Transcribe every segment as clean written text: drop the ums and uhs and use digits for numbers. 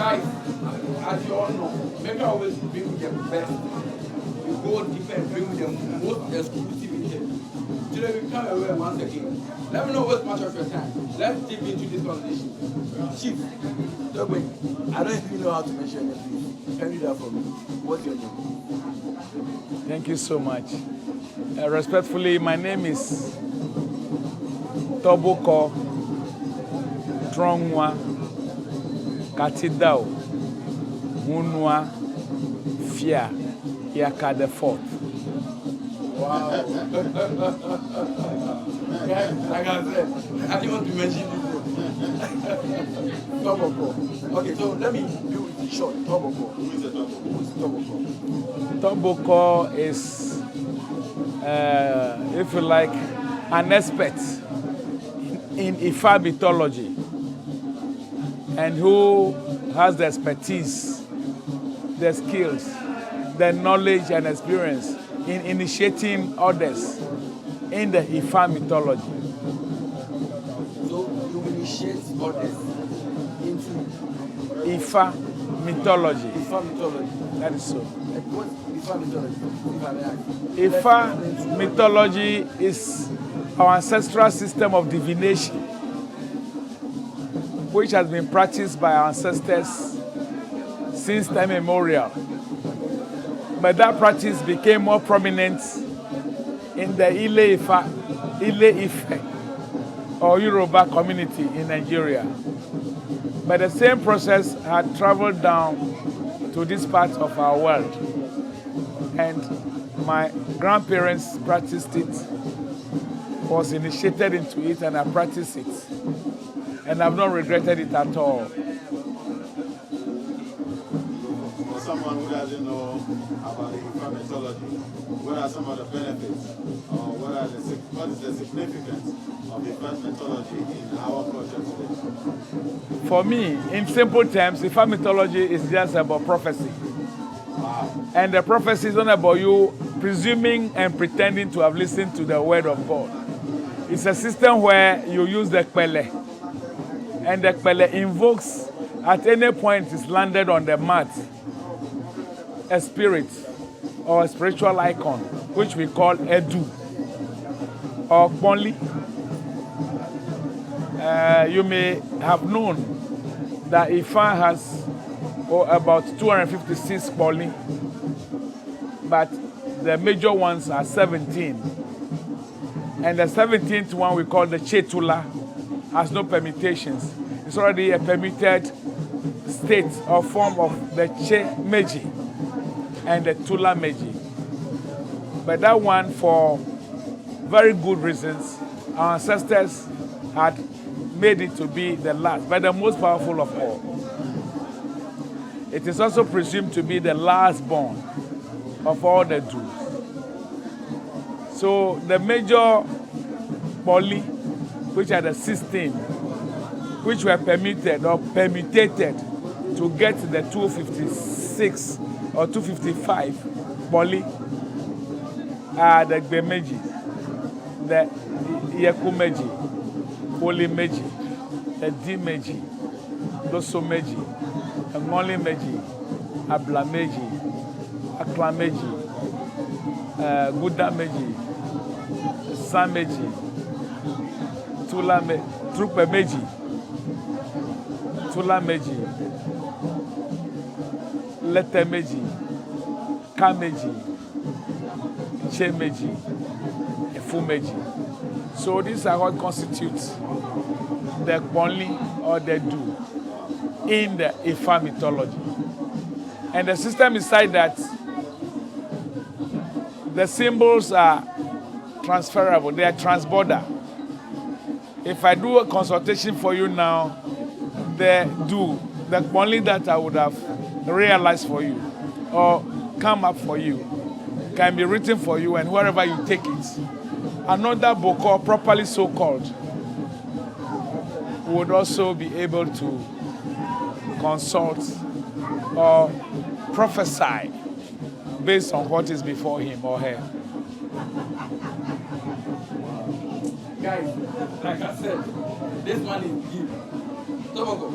Guys, as you all know, make always bring the best. You go deeper and bring the most exclusive interview. Today we come away once again. Let me know what's much of your time. Let's deep into this conversation. Chief, I don't even know how to mention your name. Can you do that for me? What's your name? Thank you so much. Respectfully, my name is Torbokor, Tronua, Katidao, Hunua, Fia, Yaka the Fourth. Wow. Like I said, I didn't want to mention this. Torbokor. Okay, so let me do it short. Torbokor. Who is the Torbokor? Who is Torbokor? Torbokor is, if you like, an expert in Ifa mythology and who has the expertise, the skills, the knowledge and experience in initiating others in the Ifa mythology. So you initiate others into Ifa mythology. Ifa mythology. That is so. What's Ifa mythology? Ifa mythology is our ancestral system of divination, which has been practiced by our ancestors since time immemorial. But that practice became more prominent in the Ile Ife or Yoruba community in Nigeria. But the same process had traveled down to this part of our world. And my grandparents practiced it, was initiated into it, and I practiced it. And I've not regretted it at all. For someone who doesn't know about the Ifa mythology, what are some of the benefits, or what is the significance of the Ifa mythology in our culture today? For me, in simple terms, Ifa mythology is just about prophecy. Wow. And the prophecy is not about you presuming and pretending to have listened to the word of God. It's a system where you use the Kpele. And the Kpele invokes, at any point it's landed on the mat, a spirit or a spiritual icon, which we call Edu or Kponli. You may have known that Ifa has about 256 Kponli, but the major ones are 17. And the 17th one we call the Chetula has no permutations. It's already a permitted state or form of the Che Meji and the Tula Meji. But that one, for very good reasons, our ancestors had made it to be the last, but the most powerful of all. It is also presumed to be the last born of all the Jews. So the major Poli, which are the 16, which were permitted or permutated to get the 256 or 255 Poli, are the Gbemeji, the Yekumeji, Poli Meji, the D Meji, Doso Meji, the Moli Meji, Abla Meji, Akla Meji, Guda Meji, Sam Meji, Tula Meji, Trupe Meji, Tula Meji, Lete Meji, Kameji, Che Meji, Efu Meji. So these are what constitutes the Kponli or the Du in the Ifa mythology. And the system is such that the symbols are transferable, they are transborder. If I do a consultation for you now, the Kponli that I would have realized for you or come up for you can be written for you, and wherever you take it, another Bokor, properly so called, would also be able to consult or prophesy based on what is before him or her. Guys, like I said, this one is deep. Torbokor,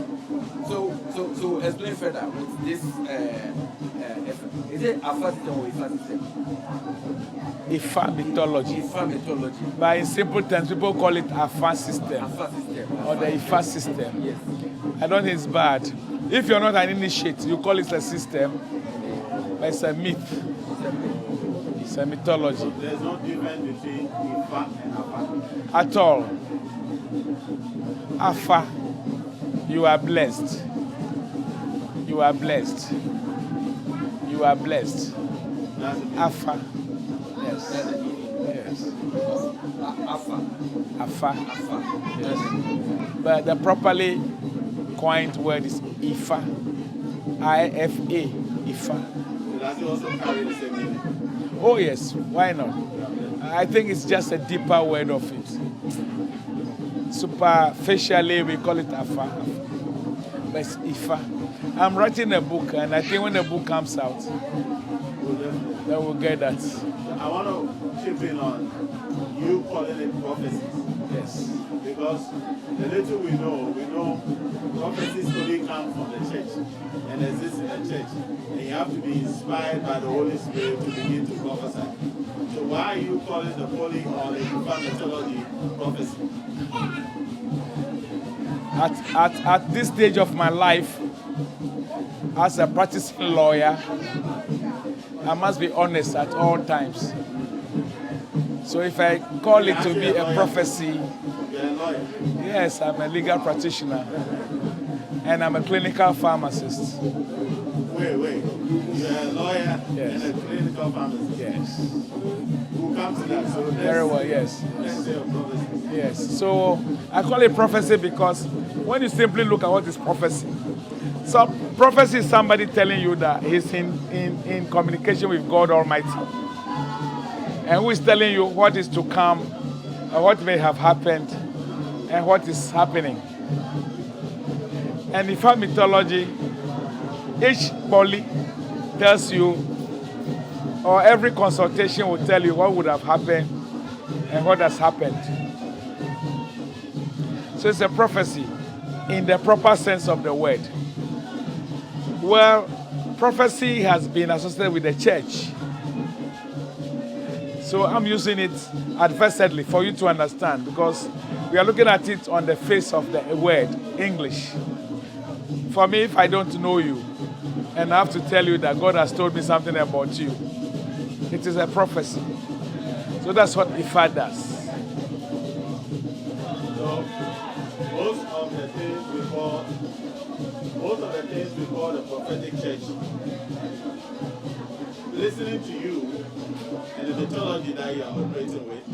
So explain further with this. Is it Alpha system or Ifa system? Ifa mythology. Ifa mythology. But in simple terms, people call it Afa system Alpha system. or the Ifa system. Yes. I don't think it's bad. If you're not an initiate, you call it a system, but it's a myth. It's a mythology. There's no difference between Ifa and Afa. At all. Afa, you are blessed. You are blessed. You are blessed. That's the Afa. Yes. Yes. Alpha. Afa. Yes. But the properly coined word is Ifa. I-F-A. Ifa. Does it also carry the same meaning? Oh yes, why not? I think it's just a deeper word of it. Superficially, we call it Afa. But it's Ifa. I'm writing a book, and I think when the book comes out, then we'll get that. I want to chip in on you calling it prophecies. Yes. Because the little we know prophecies only come from the church and exist in the church. And you have to be inspired by the Holy Spirit to begin to prophesy. So why are you calling the holy or the Ifa mythology prophecy? At this stage of my life, as a practicing lawyer, I must be honest at all times. So if I call it to be a prophecy, You're a lawyer. yes, I'm a legal practitioner and I'm a clinical pharmacist. Wait. You're a lawyer Yes. and a clinical pharmacist. Yes. We'll come to that. So Very well, yes. Let's say a prophecy. Yes. So I call it prophecy because when you simply look at what is prophecy, so prophecy is somebody telling you that he's in communication with God Almighty. And who is telling you what is to come, or what may have happened, and what is happening. And in fact, mythology, each poly tells you, or every consultation will tell you what would have happened and what has happened. So it's a prophecy in the proper sense of the word. Well, prophecy has been associated with the church. So I'm using it adversedly for you to understand because we are looking at it on the face of the word, English. For me, if I don't know you and I have to tell you that God has told me something about you, it is a prophecy. So that's what Ifa does. So most of the things we call the prophetic church, listening to you and the mythology that you are operating with,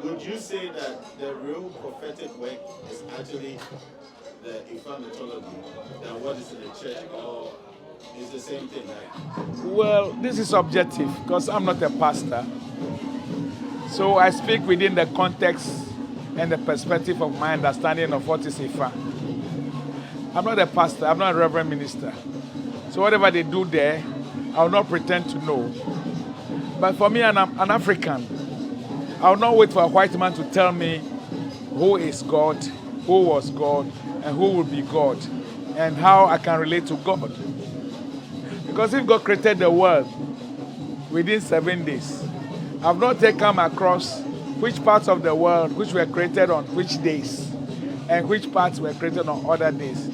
would you say that the real prophetic work is actually the Ifa mythology than what is in the church, or is the same thing? Right? Well, this is subjective because I'm not a pastor. So I speak within the context and the perspective of my understanding of what is Ifa. I'm not a pastor, I'm not a reverend minister. So whatever they do there, I will not pretend to know. But for me, an African, I will not wait for a white man to tell me who is God, who was God, and who will be God, and how I can relate to God. Because if God created the world within 7 days, I've not yet come across which parts of the world which were created on which days, and which parts were created on other days.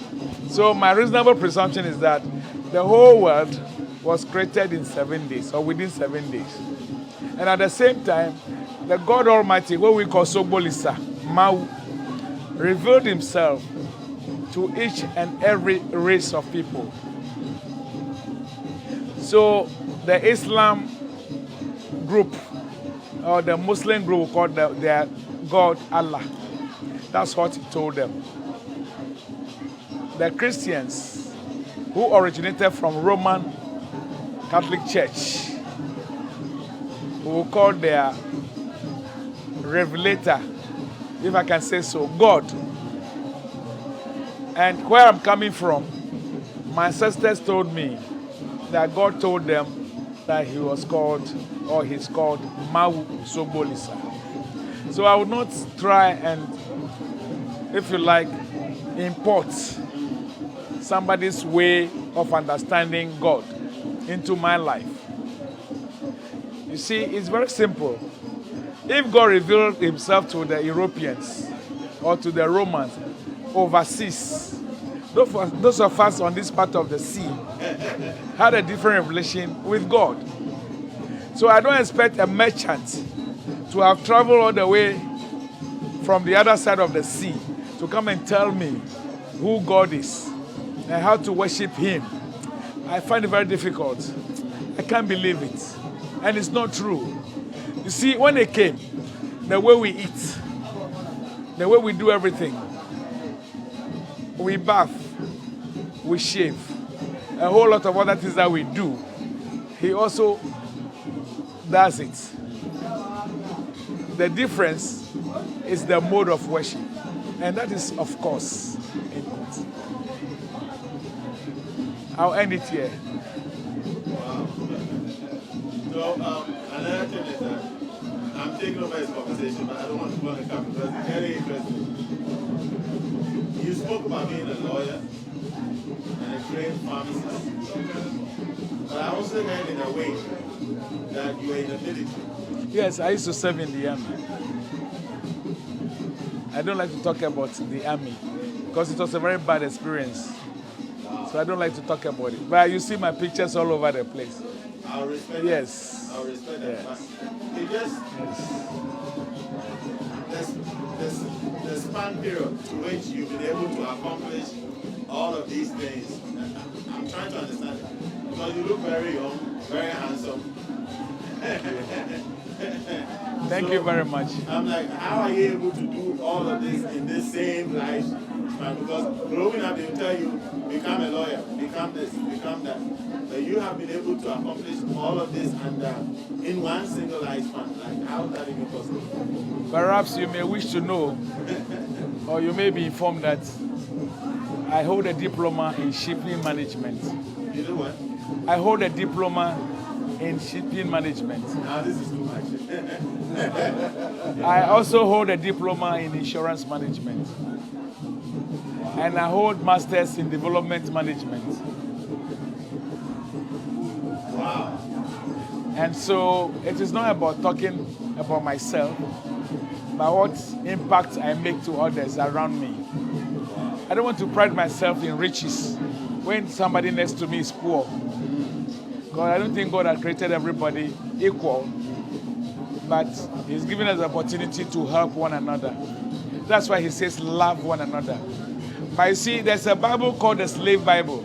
So my reasonable presumption is that the whole world was created in 7 days, or within 7 days. And at the same time, the God Almighty, what we call Sobolisa, Mau, revealed himself to each and every race of people. So the Islam group, or the Muslim group, will call their God Allah. That's what he told them. The Christians, who originated from Roman Catholic Church, who will call their revelator, if I can say so, God. And where I'm coming from, my ancestors told me that God told them that he was called, or he's called Mau Sobolisa. So I would not try and, if you like, import somebody's way of understanding God into my life. You see, it's very simple. If God revealed himself to the Europeans or to the Romans overseas, those of us on this part of the sea had a different revelation with God. So I don't expect a merchant to have traveled all the way from the other side of the sea to come and tell me who God is and how to worship him. I find it very difficult. I can't believe it. And it's not true. You see, when they came, the way we eat, the way we do everything, we bath, we shave, a whole lot of other things that we do, he also does it. The difference is the mode of worship. And that is, of course, input. I'll end it here. Wow. So, another thing is that I'm taking over this conversation, but I don't want to go on the camera because it's very interesting. You spoke about being a lawyer and a trained pharmacist. But I also heard in a way that you were in the military. Yes, I used to serve in the army. I don't like to talk about the army because it was a very bad experience. So I don't like to talk about it. But you see my pictures all over the place. I'll respect Yes. that. I'll respect that. Yes. It just, the span period to which you've been able to accomplish all of these things, I'm trying to understand it. Because you look very young, very handsome. Thank you very much. I'm like, how are you able to do all of this in this same life? Because growing up, they will tell you, become a lawyer, become this, become that. But you have been able to accomplish all of this and in one single lifespan. Like, how is that even possible? Perhaps you may wish to know, or you may be informed that I hold a diploma in shipping management. You know what? I hold a diploma in shipping management. Now this is too much. I also hold a diploma in insurance management. And I hold masters in development management. Wow. And so it is not about talking about myself, but what impact I make to others around me. I don't want to pride myself in riches when somebody next to me is poor. God, I don't think God has created everybody equal, but he's given us the opportunity to help one another. That's why he says love one another. But you see, there's a Bible called the Slave Bible.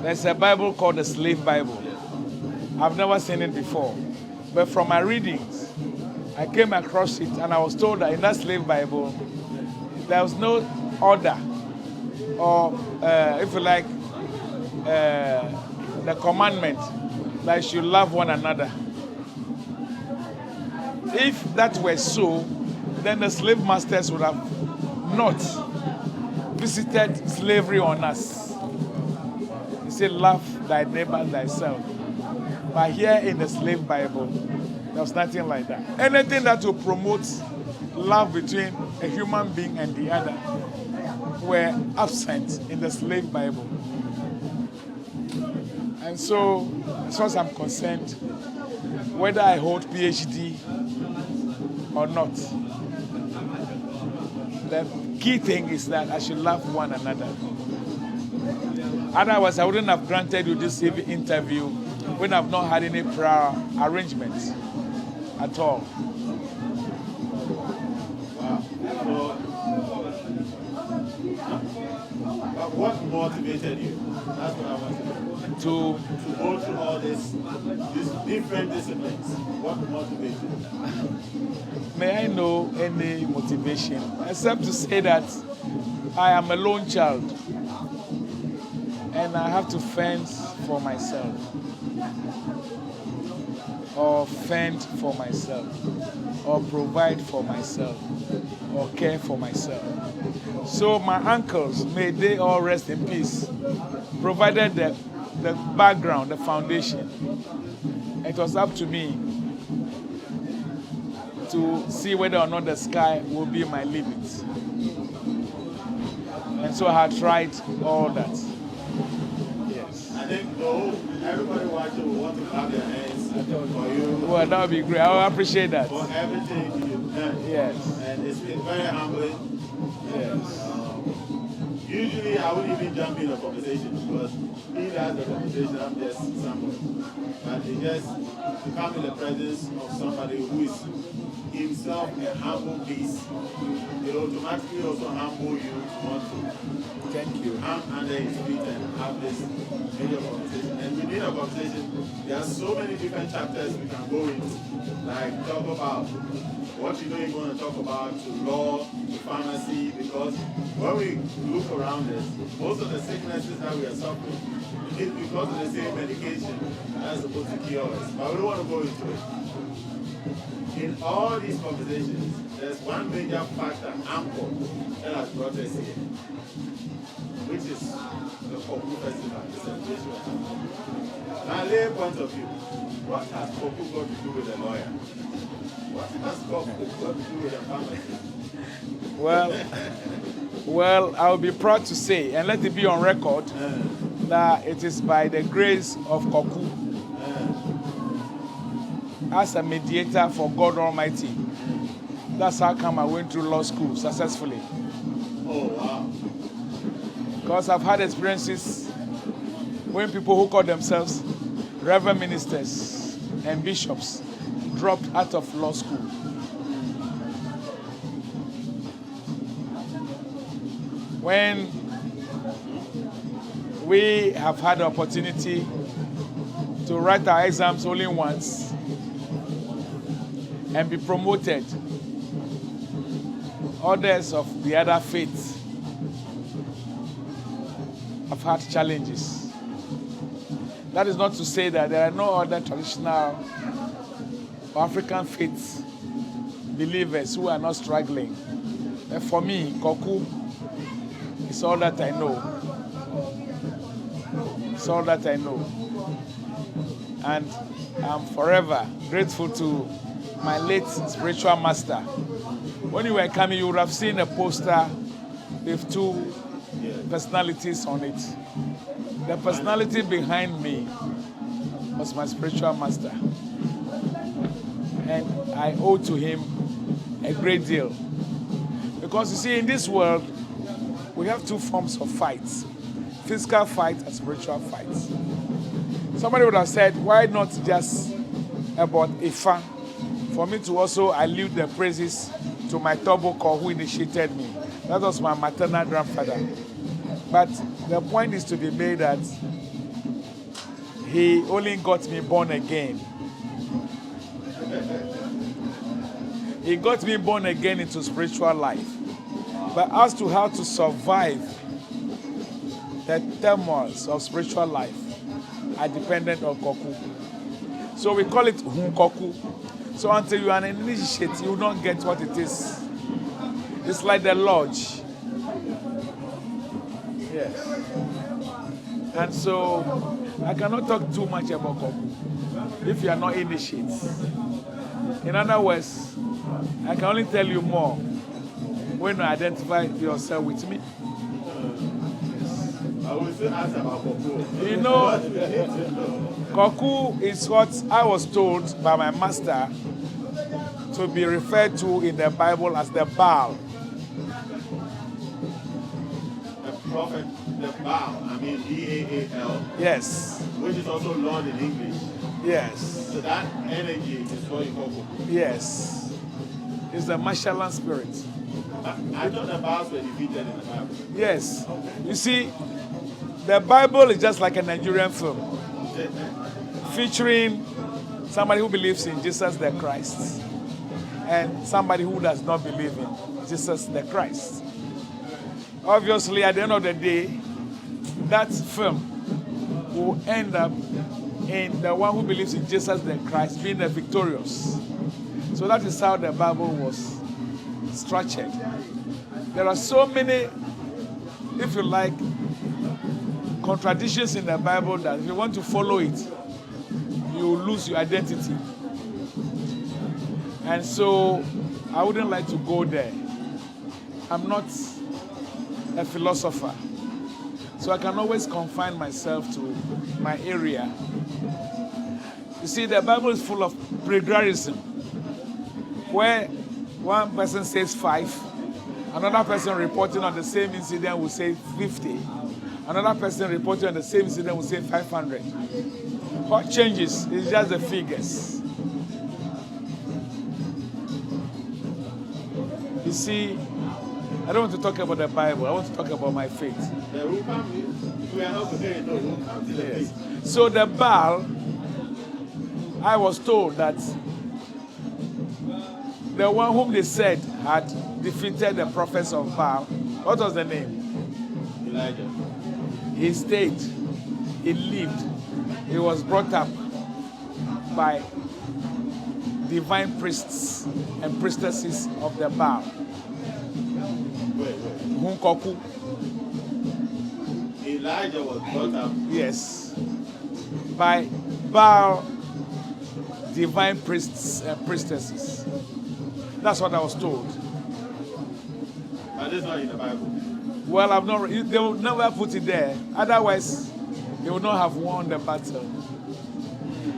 There's a Bible called the Slave Bible. I've never seen it before. But from my readings, I came across it and I was told that in that Slave Bible, there was no order or, if you like, the commandment that you should love one another. If that were so, then the slave masters would have not visited slavery on us. He said, love thy neighbor thyself. But here in the Slave Bible, there was nothing like that. Anything that will promote love between a human being and the other were absent in the Slave Bible. And so, as far as I'm concerned, whether I hold PhD or not, the key thing is that I should love one another. Otherwise, I wouldn't have granted you this interview when I've not had any prior arrangements at all. Wow. What motivated you? That's what I want to know. To go through all these different disciplines. What motivated you? May I know any motivation, except to say that I am a lone child and I have to fend for myself or fend for myself or provide for myself or care for myself. So my uncles, may they all rest in peace, provided the background, the foundation. It was up to me to see whether or not the sky will be my limit. And so I had tried all that. Yes. I think everybody watching will want to clap their hands for you. Well, that would be great. I would appreciate that. For everything you've done. Yes. And it's been very humbling. Yes. Usually I wouldn't even jump in a conversation because he has the conversation, I'm just someone. But it just to come in the presence of somebody who is himself a humble beast, it automatically also humble you to want to Thank you. come under his feet and have this major conversation. And within a conversation, there are so many different chapters we can go into. Like talk about what you don't even want to talk about, to law, to pharmacy, because when we look around us, most of the sicknesses that we are suffering is because of the same medication that's supposed to cure us. But we don't want to go into it. In all these conversations, there's one major factor, anchor, that has brought us here, which is the Korku festival, the celebration of Hunua. Now, lay point of view, what has Korku got to do with a lawyer? What has Korku got to do with a pharmacist? Well, I will be proud to say, and let it be on record, that it is by the grace of Korku as a mediator for God Almighty. That's how come I went through law school successfully. Oh, wow. Because I've had experiences when people who call themselves reverend ministers and bishops dropped out of law school. When we have had the opportunity to write our exams only once and be promoted, others of the other faiths have had challenges. That is not to say that there are no other traditional or African faith believers who are not struggling. But for me, Korku is all that I know. It's all that I know. And I'm forever grateful to my late spiritual master. When you were coming, you would have seen a poster with two personalities on it. The personality behind me was my spiritual master. And I owe to him a great deal. Because you see, in this world, we have two forms of fights: physical fight and spiritual fights. Somebody would have said, why not just about Ifa, for me to also allude the praises to my Torbokor who initiated me. That was my maternal grandfather. But the point is to be made that he only got me born again. He got me born again into spiritual life. But as to how to survive the turmoils of spiritual life, are dependent on Korku. So we call it Korku. So until you are an initiate, you will not get what it is. It's like the lodge. Yes. And so I cannot talk too much about Korku if you are not initiates. In other words, I can only tell you more when you identify yourself with me. I will still ask about Korku. You know, Korku is what I was told by my master to be referred to in the Bible as the Baal. The prophet, the Baal, I mean B-A-A-L. Yes. Which is also Lord in English. Yes. So that energy is what you call Korku. Yes. It's the Mashalan spirit. I thought the Baals were defeated in the Bible. Yes. You see, the Bible is just like a Nigerian film featuring somebody who believes in Jesus the Christ and somebody who does not believe in Jesus the Christ. Obviously, at the end of the day, that film will end up in the one who believes in Jesus the Christ being the victorious. So that is how the Bible was structured. There are so many, if you like, contradictions in the Bible that if you want to follow it, you lose your identity. And so I wouldn't like to go there. I'm not a philosopher. So I can always confine myself to my area. You see, the Bible is full of plagiarism, where one person says 5, another person reporting on the same incident will say 50, another person reporting on the same incident will say 500. What changes is just the figures. You see, I don't want to talk about the Bible. I want to talk about my faith. Yes. So the Baal, I was told that the one whom they said had defeated the prophets of Baal, what was the name? Elijah. He stayed, he lived, he was brought up by divine priests and priestesses of the Baal. Korku. Elijah was brought up. Yes. By Baal divine priests and priestesses. That's what I was told. But this is not in the Bible. Well, I've not. They will never put it there. Otherwise, they would not have won the battle.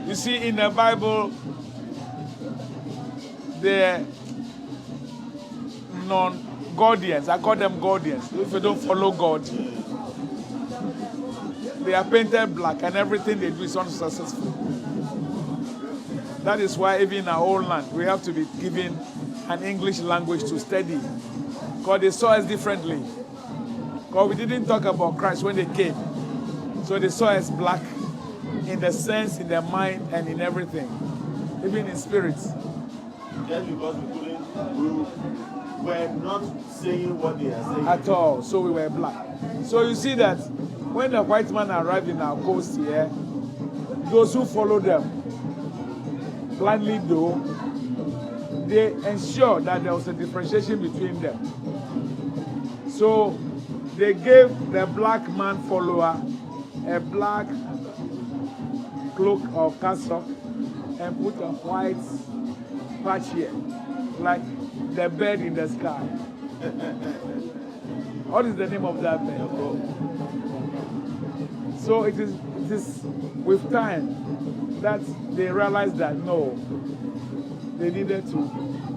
You see, in the Bible, the non-Godians, I call them Godians. If you don't follow God, they are painted black, and everything they do is unsuccessful. That is why even in our own land, we have to be given an English language to study, because they saw us differently. Because we didn't talk about Christ when they came. So they saw us black in the sense, in their mind, and in everything, even in spirit. Just because we were not saying what they are saying. At all. So we were black. So you see that when the white man arrived in our coast here, those who followed them, blindly though, they ensured that there was a differentiation between them. So they gave the black man follower a black cloak or cassock and put a white patch here, like the bird in the sky. What is the name of that bird? So it is with time that they realized that no, they needed to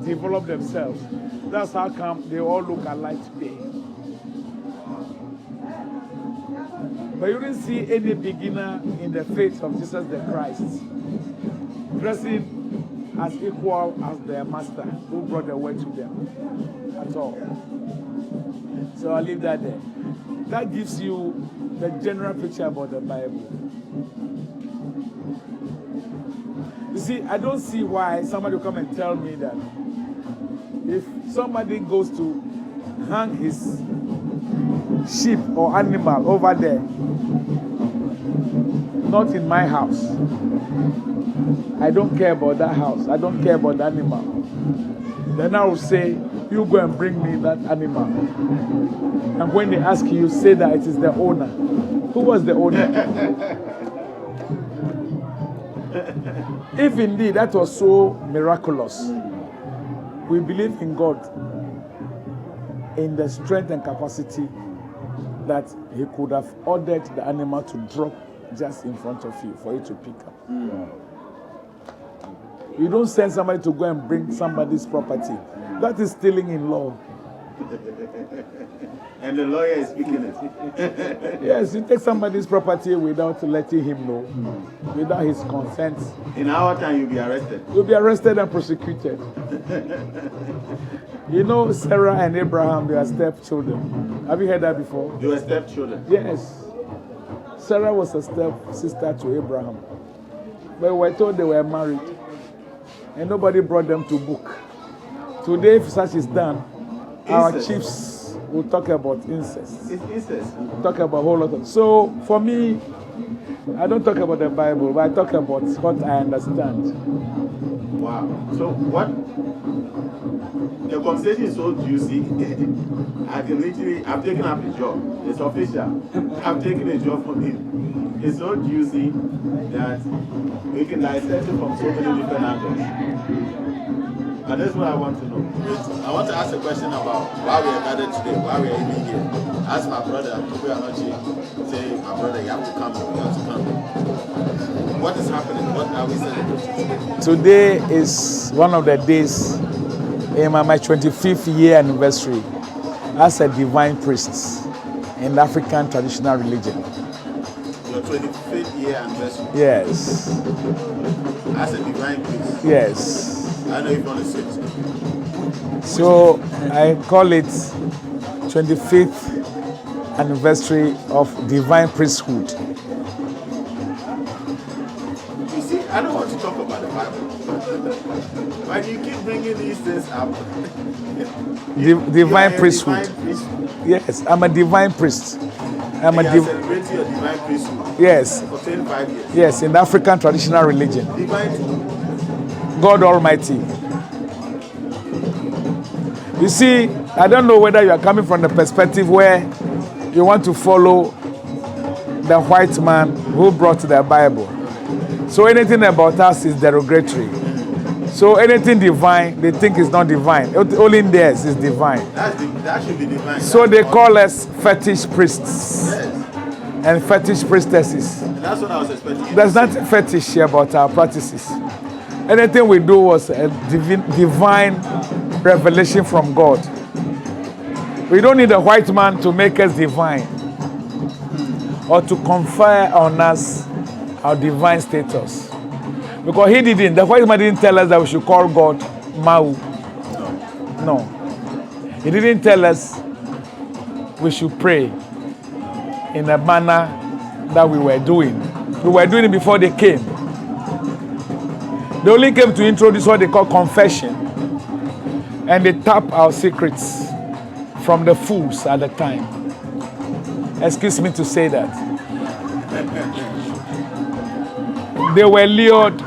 develop themselves. That's how come they all look alike today. But you didn't see any beginner in the faith of Jesus the Christ dressing as equal as their master who brought the word to them at all. So I'll leave that there. That gives you the general picture about the Bible. You see, I don't see why somebody will come and tell me that if somebody goes to hang his sheep or animal over there, not in my house, I don't care about that house, I don't care about the animal, then I will say, you go and bring me that animal. And when they ask you, say that it is the owner. Who was the owner? If indeed that was so miraculous, we believe in God in the strength and capacity that he could have ordered the animal to drop just in front of you for you to pick up. You don't send somebody to go and bring somebody's property. That is stealing in law. And the lawyer is speaking it. Yes, you take somebody's property without letting him know, without his consent. In our time, you'll be arrested. You'll be arrested and prosecuted. You know, Sarah and Abraham, they are stepchildren. Have you heard that before? You were stepchildren. Yes. Sarah was a stepsister to Abraham. But we were told they were married. And nobody brought them to book. Today, if such is done, our chiefs will talk about incest. It's incest. We'll talk about a whole lot of. So, for me, I don't talk about the Bible, but I talk about what I understand. Wow. So, what? The conversation is so juicy. I've taken up a job. It's official. I've taken a job from him. It's so juicy that we can dissect it from so many different angles. And that's what I want to know. I want to ask a question about why we are gathered today, why we are even here. As my brother, we are not saying, my brother, you have to come, you have to come. What is happening? What are we celebrating? Today is one of the days in my 25th year anniversary as a divine priest in the African traditional religion. Your 25th year anniversary? Yes. As a divine priest? Yes. I know you want to say it. So I call it 25th anniversary of divine priesthood. You see, I don't want to talk about the Bible. But you keep bringing these things up. Divine priesthood. Yes, I'm a divine priest. I'm a celebrating your divine priesthood. Yes. For 25 years. Yes, in the African traditional religion. Divine. God Almighty. You see, I don't know whether you are coming from the perspective where you want to follow the white man who brought the Bible. So anything about us is derogatory. So anything divine, they think is not divine. Only theirs is divine. That should be divine. So they call us fetish priests. Yes. And fetish priestesses. And that's what I was expecting. There's nothing fetish here about our practices. Anything we do was a divine revelation from God. We don't need a white man to make us divine or to confer on us our divine status. Because he didn't. The white man didn't tell us that we should call God Mau. No. He didn't tell us we should pray in a manner that we were doing. We were doing it before they came. They only came to introduce what they call confession. And they tap our secrets from the fools at the time. Excuse me to say that. They were lured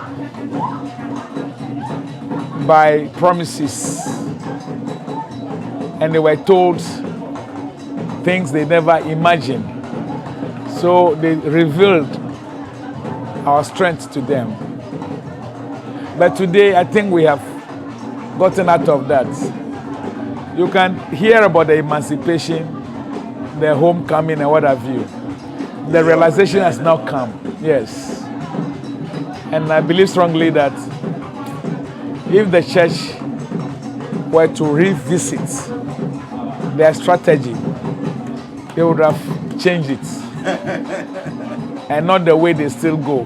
by promises. And they were told things they never imagined. So they revealed our strength to them. But today, I think we have gotten out of that. You can hear about the emancipation, the homecoming, and what have you. The realization has now come. Yes. And I believe strongly that if the church were to revisit their strategy, they would have changed it. And not the way they still go.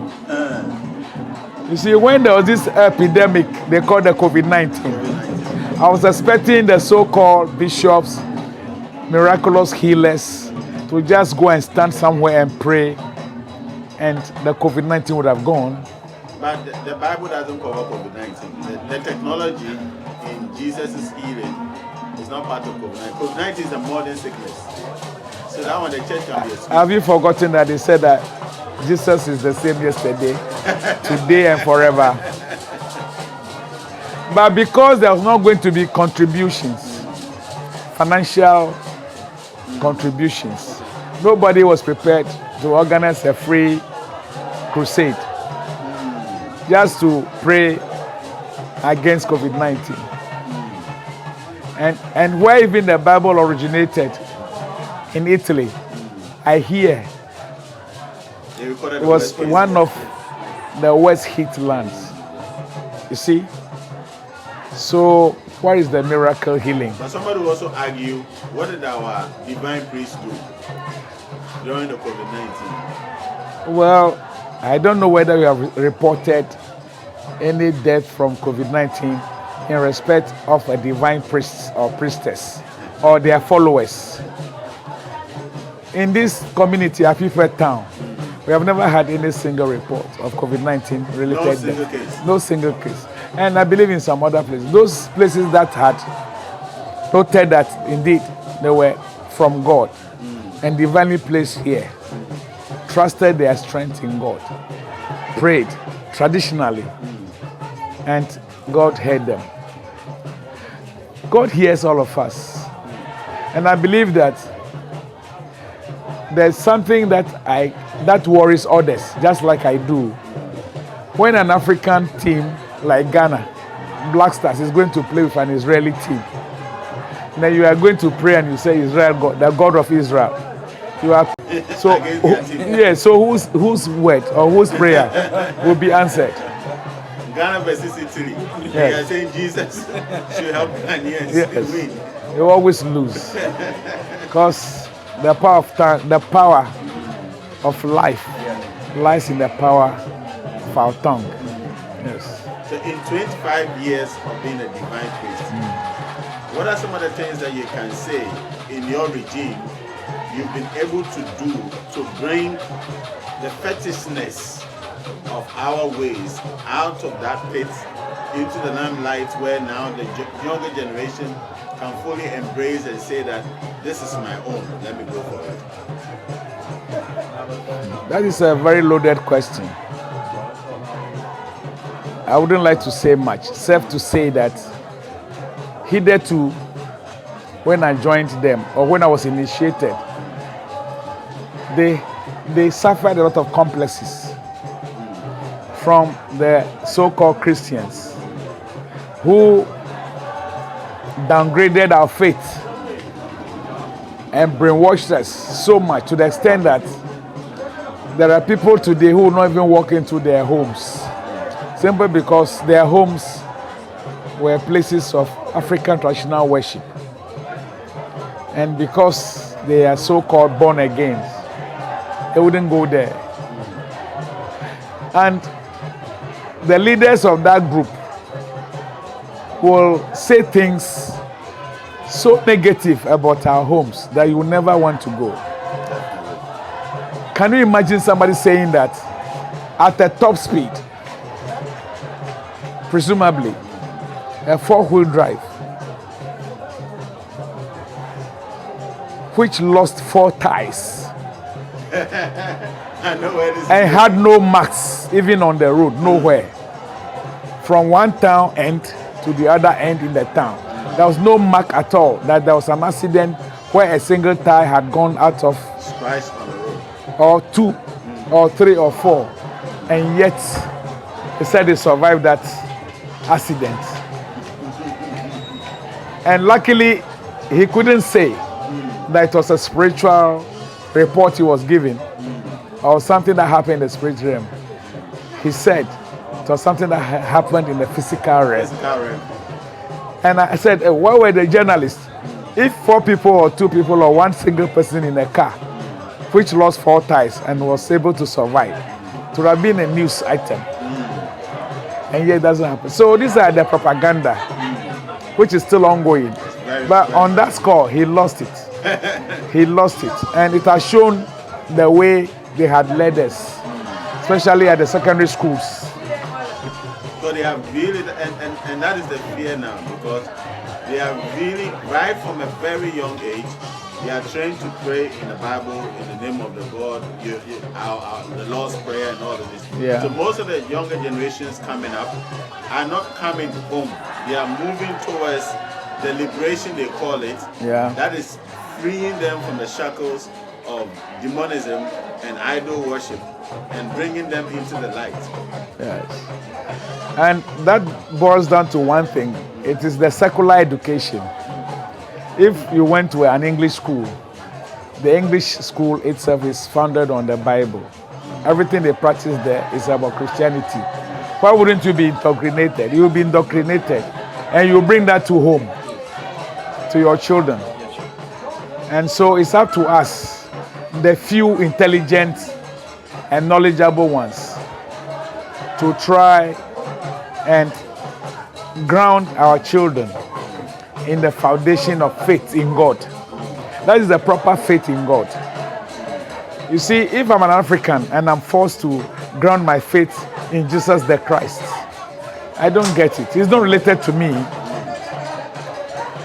You see, when there was this epidemic, they called the COVID-19, I was expecting the so-called bishops, miraculous healers, to just go and stand somewhere and pray, and the COVID-19 would have gone. But the Bible doesn't cover COVID-19. The technology in Jesus' healing is not part of COVID-19. COVID-19 is a modern sickness. So that one, the church can be a Have you forgotten that they said that Jesus is the same yesterday, today, and forever? But because there was not going to be contributions, financial contributions, nobody was prepared to organize a free crusade just to pray against COVID-19. And where even the Bible originated, in Italy, I hear it was one of the worst hit lands. You see? So, what is the miracle healing? But somebody will also argue, what did our divine priest do during the COVID-19? Well, I don't know whether we have reported any death from COVID-19 in respect of a divine priest or priestess or their followers. In this community, Afife town, we have never had any single report of COVID-19 related death. No single case. And I believe in some other places. Those places that had noted that indeed they were from God and divinely placed here, trusted their strength in God, prayed traditionally, and God heard them. God hears all of us. And I believe that there's something that worries others, just like I do. When an African team like Ghana, Black Stars, is going to play with an Israeli team, Then you are going to pray and you say Israel God, the God of Israel. You are so yeah. So whose word or whose prayer will be answered? Ghana versus Italy. Yes. They are saying Jesus should help Ghanaians win. You always lose because the power of life lies in the power of our tongue. Yes. So in 25 years of being a divine priest, what are some of the things that you can say in your regime you've been able to do to bring the fetishness of our ways out of that pit into the limelight, where now the younger generation can fully embrace and say that this is my own, let me go for it? That is a very loaded question. I wouldn't like to say much, except to say that hitherto, when I joined them or when I was initiated, they suffered a lot of complexes from the so-called Christians who downgraded our faith and brainwashed us so much to the extent that there are people today who will not even walk into their homes simply because their homes were places of African traditional worship. And because they are so-called born again, they wouldn't go there. And the leaders of that group will say things so negative about our homes that you will never want to go. Can you imagine somebody saying that at a top speed, presumably a 4-wheel drive, which lost 4 tires and had no marks even on the road, nowhere, from one town end to the other end in the town? There was no mark at all that there was an accident where a single tire had gone out of, or 2 or 3 or 4, and yet they said they survived that accident. And luckily he couldn't say that it was a spiritual report he was giving or something that happened in the spiritual realm. He said it was something that happened in the physical realm. And I said, where were the journalists? If 4 people or 2 people or 1 single person in a car which lost 4 tires and was able to survive, it would have been a news item. And yet it doesn't happen. So these are the propaganda which is still ongoing. But on that score, he lost it. He lost it. And it has shown the way they had led us, especially at the secondary schools. So they have really, and that is the fear now, because they are really, right from a very young age, they are trained to pray in the Bible in the name of the God, the Lord's Prayer and all of this. Yeah. So most of the younger generations coming up are not coming home. They are moving towards the liberation, they call it. Yeah. That is freeing them from the shackles of demonism and idol worship and bringing them into the light. Yes. And that boils down to one thing. It is the secular education. If you went to an English school, the English school itself is founded on the Bible. Everything they practice there is about Christianity. Why wouldn't you be indoctrinated? You'll be indoctrinated and you bring that to home, to your children. And so it's up to us, the few intelligent and knowledgeable ones, to try and ground our children in the foundation of faith in God. That is the proper faith in God. You see, if I'm an African and I'm forced to ground my faith in Jesus the Christ, I don't get it. He's not related to me.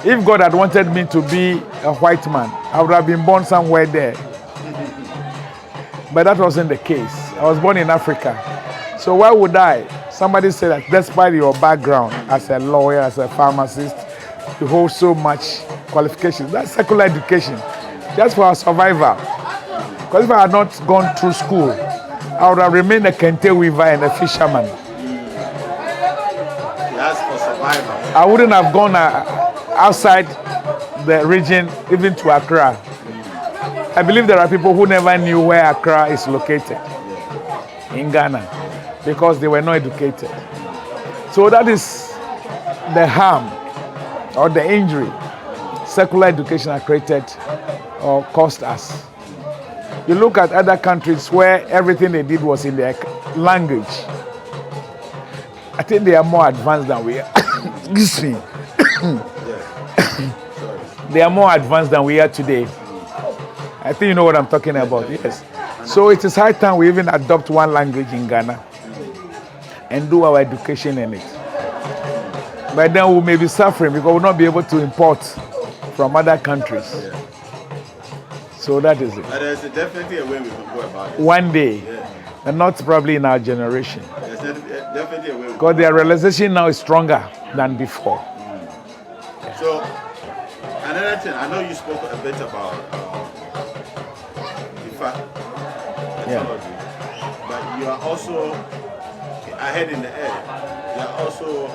If God had wanted me to be a white man, I would have been born somewhere there. But that wasn't the case. I was born in Africa. So why would I? Somebody said that despite your background as a lawyer, as a pharmacist, you hold so much qualifications. That's secular education, just for our survival. Because if I had not gone through school, I would have remained a kente weaver and a fisherman. That's for survival. I wouldn't have gone outside the region, even to Accra. I believe there are people who never knew where Accra is located in Ghana because they were not educated. So that is the harm or the injury secular education has created or caused us. You look at other countries where everything they did was in their language. I think they are more advanced than we are. Excuse me. They are more advanced than we are today. I think you know what I'm talking about. Yes. So it is high time we even adopt one language in Ghana and do our education in it. But then we may be suffering because we'll not be able to import from other countries. So that is it. But there's definitely a way we can go about it. One day, and not probably in our generation. There's definitely a way. Because their realization now is stronger than before. So, another thing, I know you spoke a bit about mythology, but you are also, ahead in the air, you are also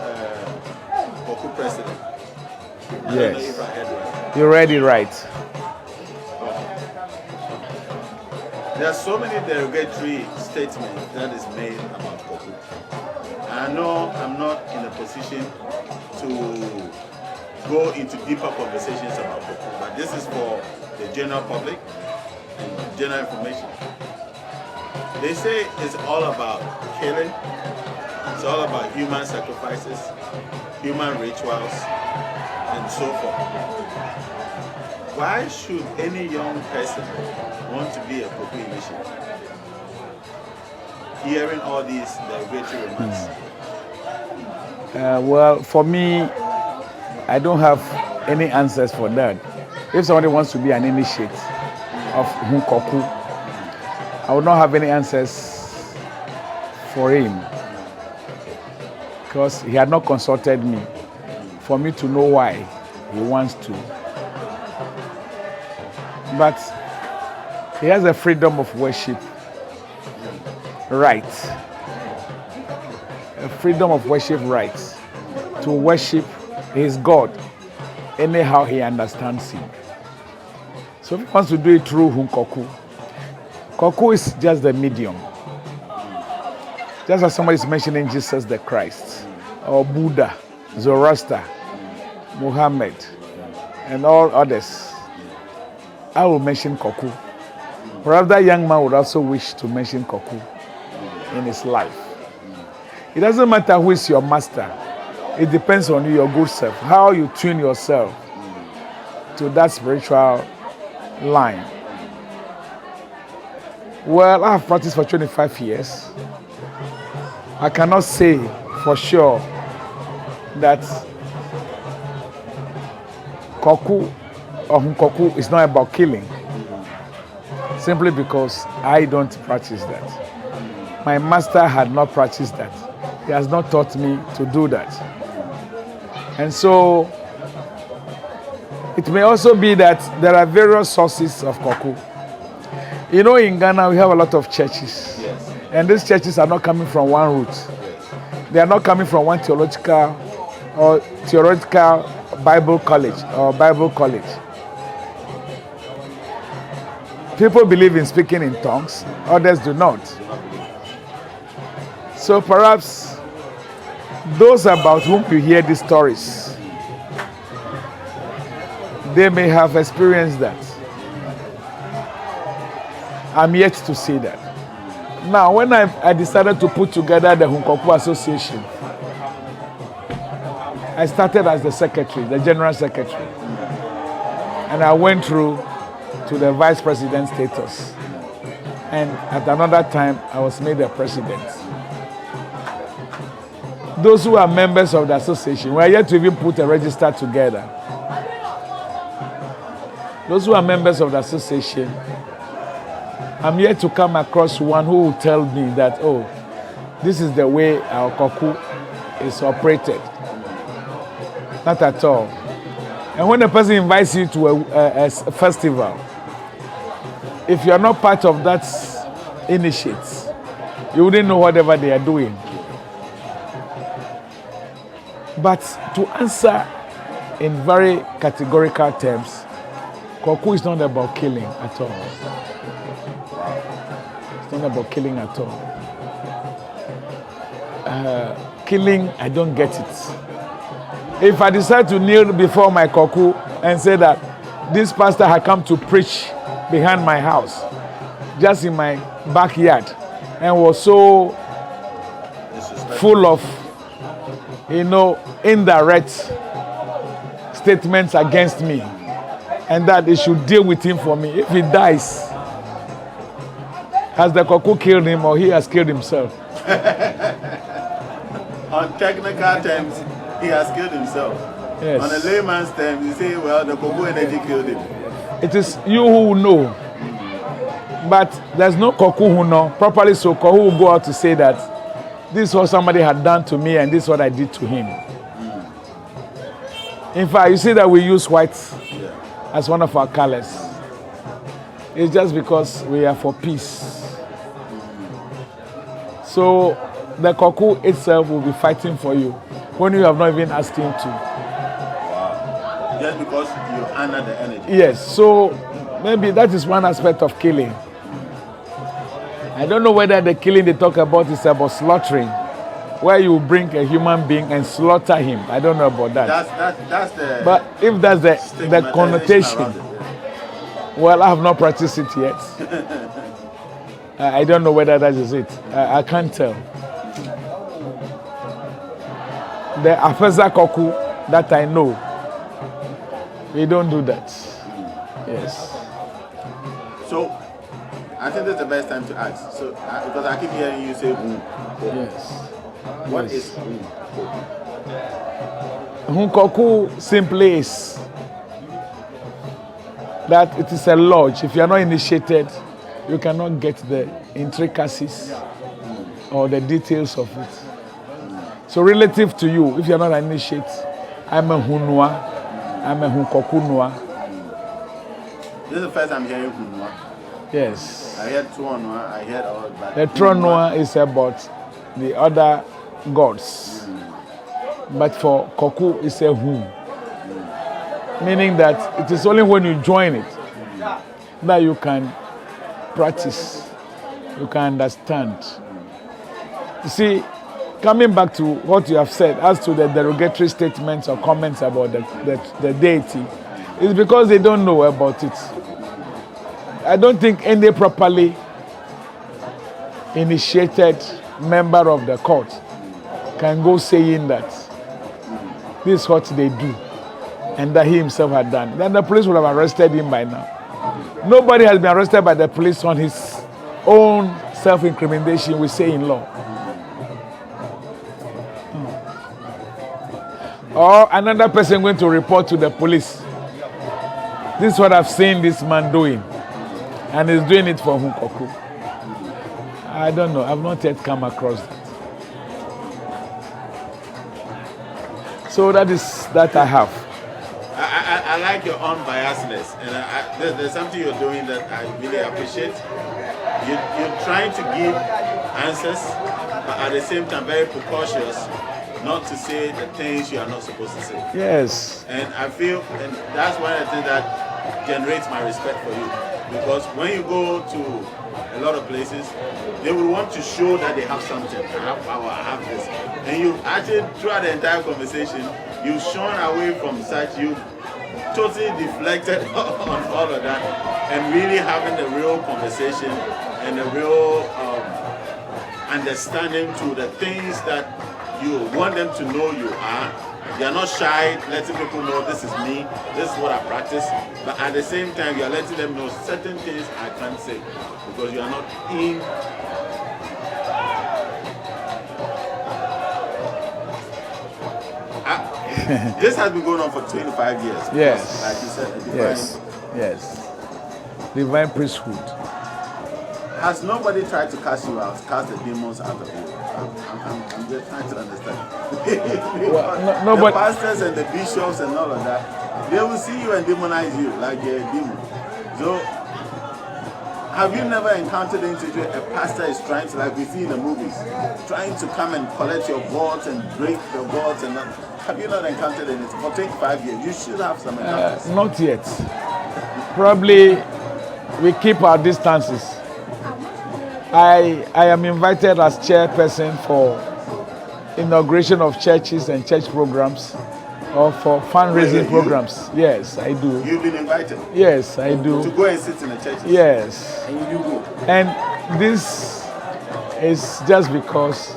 Korku president. I don't know if I heard right. You read it right. There are so many derogatory statements that is made about Korku. And I know I'm not in a position to go into deeper conversations about Korku, but this is for the general public and general information. They say it's all about killing, it's all about human sacrifices, human rituals, and so forth. Why should any young person want to be a Korku initiate? Hearing all these derogatory remarks. Well, for me, I don't have any answers for that. If somebody wants to be an initiate of Korku, I would not have any answers for him because he had not consulted me for me to know why he wants to. But he has a freedom of worship right. A freedom of worship right to worship his God anyhow he understands him. So if he wants to do it through Korku, Korku is just the medium. Just as somebody is mentioning Jesus the Christ, or Buddha, Zoroaster, Muhammad, and all others, I will mention Korku. Perhaps that young man would also wish to mention Korku in his life. It doesn't matter who is your master. It depends on you, your good self, how you tune yourself to that spiritual line. Well, I have practiced for 25 years. I cannot say for sure that Korku or Korku is not about killing, simply because I don't practice that. My master had not practiced that. He has not taught me to do that. And so, it may also be that there are various sources of Korku. You know, in Ghana, we have a lot of churches. Yes. And these churches are not coming from one root. Yes. They are not coming from one theological Bible college or Bible college. People believe in speaking in tongues, others do not. So perhaps those about whom you hear these stories, they may have experienced that. I'm yet to see that. Now, when I decided to put together the Korku Association, I started as the secretary, the general secretary. And I went through to the vice president status. And at another time, I was made the president. Those who are members of the association, we are yet to even put a register together. Those who are members of the association, I'm yet to come across one who will tell me that, oh, this is the way our Korku is operated. Not at all. And when a person invites you to a festival, if you are not part of that initiative, you wouldn't know whatever they are doing. But to answer in very categorical terms, Korku is not about killing at all. It's not about killing at all. Killing, I don't get it. If I decide to kneel before my Korku and say that this pastor had come to preach behind my house, just in my backyard, and was so full of, indirect statements against me, and that they should deal with him for me. If he dies, has the Korku killed him or he has killed himself? On technical terms, he has killed himself. Yes. On a layman's terms, you say, well, the Korku energy killed him. It is you who know. But there's no Korku who know. Properly so, Korku will go out to say that this is what somebody had done to me and this is what I did to him. In fact, you see that we use white as one of our colors. It's just because we are for peace. So the Korku itself will be fighting for you when you have not even asked him to. Wow. Just because you honor the energy. Yes, so maybe that is one aspect of killing. I don't know whether the killing they talk about is about slaughtering, where you bring a human being and slaughter him. I don't know about that. That's the. But if that's the connotation, well, I have not practiced it yet. I don't know whether that is it. I can't tell. The Afeza Korku that I know, we don't do that. Yes. So, I think that's the best time to ask. So, because I keep hearing you say, Yes. What is Korku simply is that it is a lodge. If you are not initiated, you cannot get the intricacies or the details of it. So relative to you, if you are not an initiate, I'm a Hunua, I'm a Korku. This is the first time hearing Hunua. Yes. I heard Tronua, I heard all that. The Tronua is about the other gods. But for Korku, it's a Hun. Meaning that it is only when you join it that you can practice, you can understand. You see, coming back to what you have said as to the derogatory statements or comments about the deity, it's because they don't know about it. I don't think any properly initiated member of the court can go saying that this is what they do and that he himself had done. Then the police would have arrested him by now. Nobody has been arrested by the police on his own self-incrimination, we say in law. Or another person going to report to the police. This is what I've seen this man doing. And he's doing it for Korku. I don't know. I've not yet come across that. So that is that I have. I like your unbiasedness, and there's something you're doing that I really appreciate. You're trying to give answers, but at the same time very precautious, not to say the things you are not supposed to say. Yes. And I feel, and that's one of the things that generates my respect for you, because when you go to a lot of places, they will want to show that they have something. I have power, I have this. And you actually, throughout the entire conversation, you've shown away from such, you totally deflected on all of that, and really having a real conversation and a real understanding to the things that you want them to know you are. You're not shy, letting people know this is me, this is what I practice, but at the same time, you're letting them know certain things I can't say because you are not in. This has been going on for 25 years. Yes. Like you said, Yes. Divine priesthood. Has nobody tried to cast you out, cast the demons out of you? I'm just trying to understand. Well, nobody. The pastors and the bishops and all of that, they will see you and demonize you like you're a demon. So, have you never encountered a situation a pastor is trying to, like we see in the movies, trying to come and collect your gods and break the gods and that? Have you not encountered anything? For 25 years, you should have some encounters. Not yet. Probably we keep our distances. I am invited as chairperson for inauguration of churches and church programs or for fundraising programs. Yes, I do. You've been invited? Yes, I do. To go and sit in the churches? Yes. And you do go? And this is just because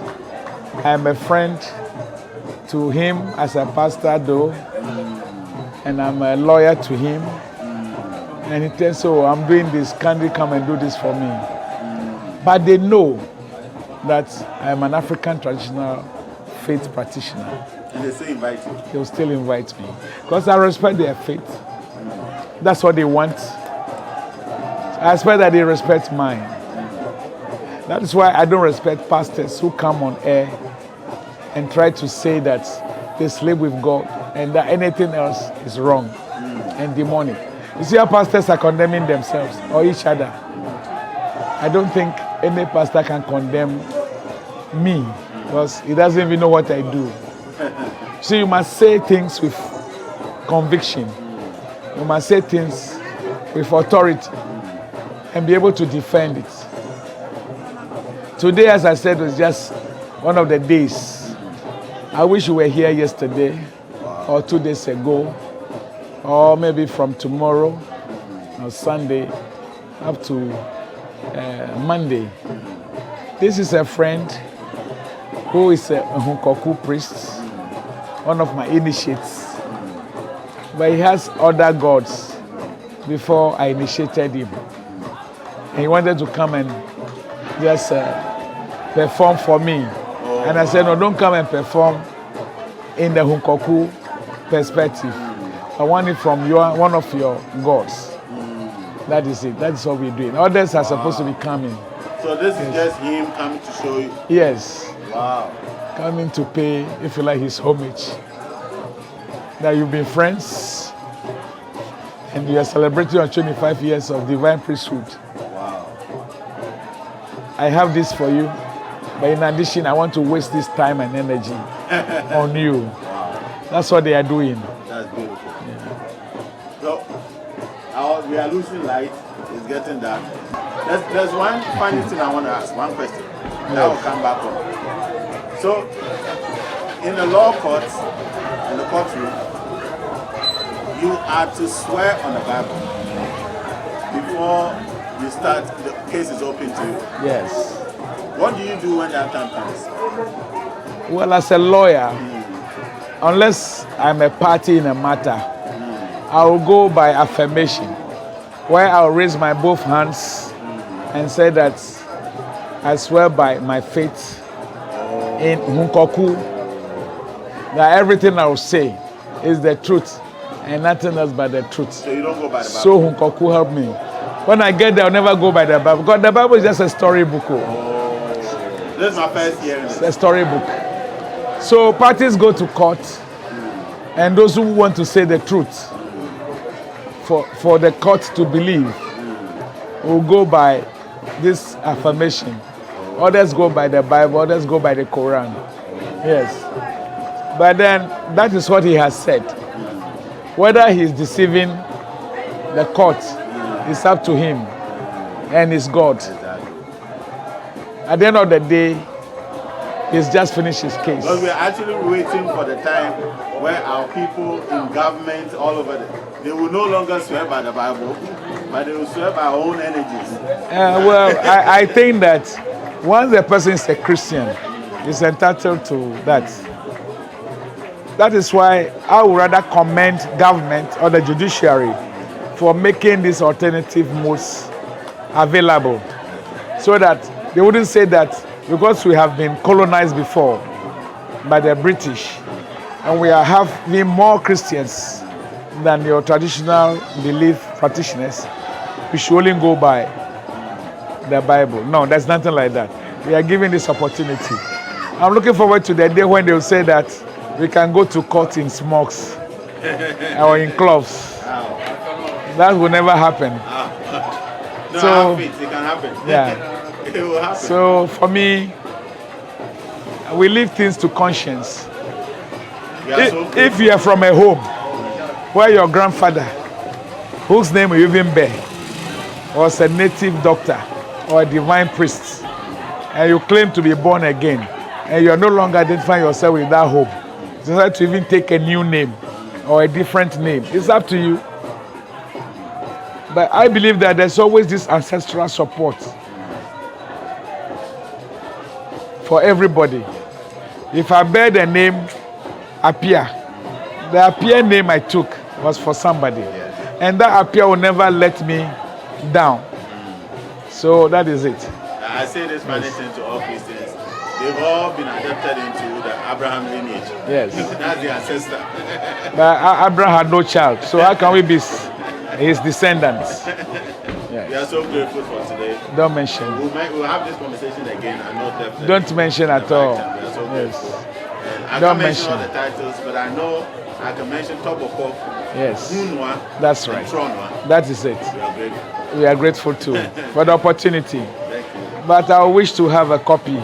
I'm a friend to him as a pastor though, and I'm a lawyer to him. And he tells, so I'm doing this, can you come and do this for me? But they know that I'm an African traditional faith practitioner. And they still invite you? They'll still invite me. Because I respect their faith. That's what they want. I expect that they respect mine. That is why I don't respect pastors who come on air and try to say that they sleep with God and that anything else is wrong and demonic. You see how pastors are condemning themselves or each other. I don't think any pastor can condemn me because he doesn't even know what I do. So you must say things with conviction. You must say things with authority and be able to defend it. Today, as I said, was just one of the days. I wish you were here yesterday or 2 days ago, or maybe from tomorrow or Sunday up to Monday. This is a friend who is a Korku priest, one of my initiates. But he has other gods before I initiated him. And he wanted to come and just perform for me. And I said, no, don't come and perform in the Hunkoku perspective. I want it from one of your gods. That is it. That is what we're doing. Others are supposed to be coming. So this is just him coming to show you? Yes. Wow. Coming to pay, if you like, his homage. That you've been friends and you are celebrating your 25 years of divine priesthood. Wow. I have this for you, but in addition, I want to waste this time and energy on you. Wow. That's what they are doing. That's beautiful. Yeah. So, we are losing light. It's getting dark. There's one funny thing I want to ask, one question. That will come back on. So, in the law courts, in the courtroom, you are to swear on the Bible before you start, the case is open to you. Yes. What do you do when that time comes? Well, as a lawyer, unless I'm a party in a matter, I will go by affirmation, where I'll raise my both hands and say that I swear by my faith in Hunkoku that everything I will say is the truth and nothing else but the truth. So you don't go by the Bible? So Hunkoku help me. When I get there, I'll never go by the Bible because the Bible is just a storybook. This is my first hearing. It's a storybook. So parties go to court, and those who want to say the truth for the court to believe will go by this affirmation. Others go by the Bible, others go by the Quran. Yes. But then that is what he has said. Whether he is deceiving the court is up to him and his God. At the end of the day, he's just finished his case. Because we're actually waiting for the time where our people in government all over they will no longer swear by the Bible, but they will swear by our own energies. Well, I think that once a person is a Christian, he's entitled to that. That is why I would rather commend government or the judiciary for making these alternative modes available, so that they wouldn't say that because we have been colonized before by the British and we are having more Christians than your traditional belief practitioners, we should only go by the Bible. No, there's nothing like that. We are given this opportunity. I'm looking forward to the day when they will say that we can go to court in smokes or in cloths. That will never happen. No, So- I have faith. It can happen. Yeah. It will happen. So for me, we leave things to conscience. We are so If you are from a home where your grandfather, whose name you even bear, was a native doctor or a divine priest, and you claim to be born again, and you are no longer identifying yourself with that home, you decide to even take a new name or a different name. It's up to you. But I believe that there's always this ancestral support for everybody. If I bear the name Apia, the Apia name I took was for somebody. And that Apia will never let me down. So that is it. I say this funny thing to all Christians. They've all been adopted into the Abraham lineage. Yes. That's the ancestor. But Abraham had no child. So how can we be his descendants? We are so grateful for today. Don't mention. We'll have this conversation again. I know definitely. Don't mention at all. We are so grateful. Yes. I Don't can't mention all mention. the titles, but I know I can mention Torbokor, Yes. Hunua, That's and right. Tronua. That is it. We are grateful. We are grateful too for the opportunity. Thank you. But I wish to have a copy